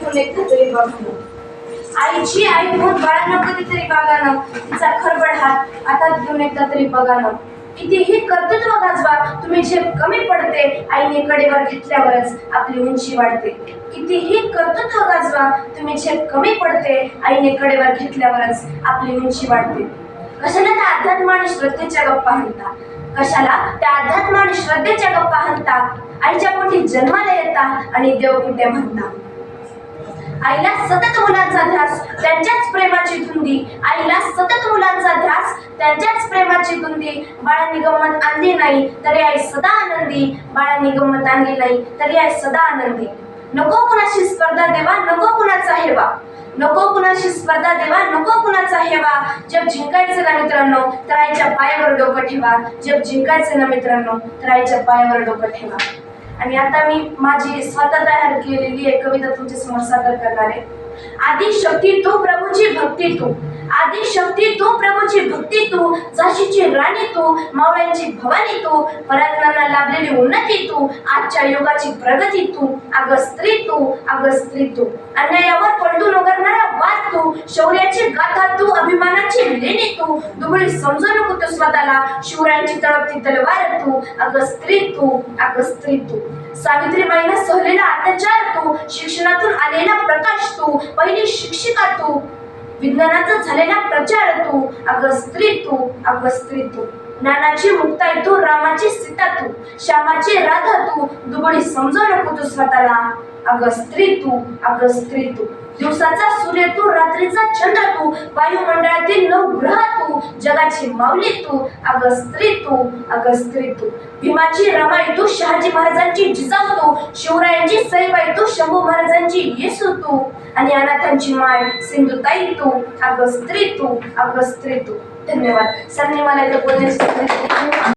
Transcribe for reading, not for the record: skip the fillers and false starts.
घेऊन एकदा तरी बघावं. आईची आई म्हणून बाळांना कधीतरी बघावं. तिचा खरबड हात हातात घेऊन एकदा तरी बघावं. कितीही कर्तृत्व गाजवा, तुम्ही झेप कमी पडते. आईने कडेवर घेतल्यावरच आपली उंची वाढते. कितीही कर्तृत्व गाजवा, तुम्ही झेप कमी पडते. आईने कडेवर घेतल्यावरच आपली उंची वाढते. कशाला त्या अध्यात्म आणि श्रद्धेच्या गप्पा हाणता? कशाला त्या अध्यात्म आणि श्रद्धेच्या गप्पा हाणता? आईच्या पोटी जन्माला येता आणि देव कुठे म्हणता. आईला सतत मुलांचा ध्यास, त्यांच्याच प्रेमाची धुंदी. आईला सतत मुलांचा ध्यास, त्यांच्याच प्रेमाची धुंदी. बाळांनी गंमत आणली नाही तरी आई सदा आनंदी. बाळांनी गंमत आणली नाही तरी आई सदा आनंदी. नको कुणाशी स्पर्धा देवा, नको कुणाचा हेवा. नको कुणाशी स्पर्धा देवा, नको कुणाचा हेवा. जग जिंकायचं ना मित्रांनो तर आईच्या पायावर डोकं ठेवा. जग जिंकायचं ना मित्रांनो तर आईच्या पायावर डोकं ठेवा. आणि आता मी माझी स्वतः तयार केलेली एक कविता तुमच्या समोर सादर करणार आहे. आदि शक्ती तू, प्रभूची भक्ती तू. आदि शक्ती तू, प्रभूची भक्ती तू. झाशीची राणी तू, मावळ्यांची भवानी तू. पराक्रमांना लाभलेली उन्नती तू, आजच्या युगाची प्रगती तू. अगं स्त्री तू, अगं स्त्री तू. अन्यायावर पलटून उगारणारा वाद तू. शौर्याची गाथा तू, अभिमानाची लेणी तू. दुबळी समजू नको तू स्वतःला, शिवरायांची तळपती तलवार तू. अगं स्त्री तू, अगं स्त्री तू. सावित्रीबाईंना सहलेला अत्याचार तू. शिक्षणातून आलेला प्रकाश तू. पहिली शिक्षिका तू. विज्ञानाचा झालेला प्रचार तू. अगं स्त्री तू, अगं स्त्री तू. ज्ञानाची मुक्ताई तू, रामाची सीता तू. श्यामाची राधा तू. दुबळी समजू नको तू स्वतःला, अगं स्त्री तू, अगं स्त्री तू. दिवसाचा सूर्य तू, रात्रीचा चंद्र तू. वायुमंडळातील नवग्रह तू. जगाची माऊली तू. अगं स्त्री तू, अगं स्त्री तू. भीमाची रमाई तू, शहाजी महाराजांची जिजाऊ तू. शिवरायांची सईबाई तू, शंभू महाराजांची येसू तू. आणि अनाथांची माय सिंधुताई तू. अगं स्त्री तू, अगं स्त्री तू. धन्यवाद. सरांनी मला इथे बोलण्याची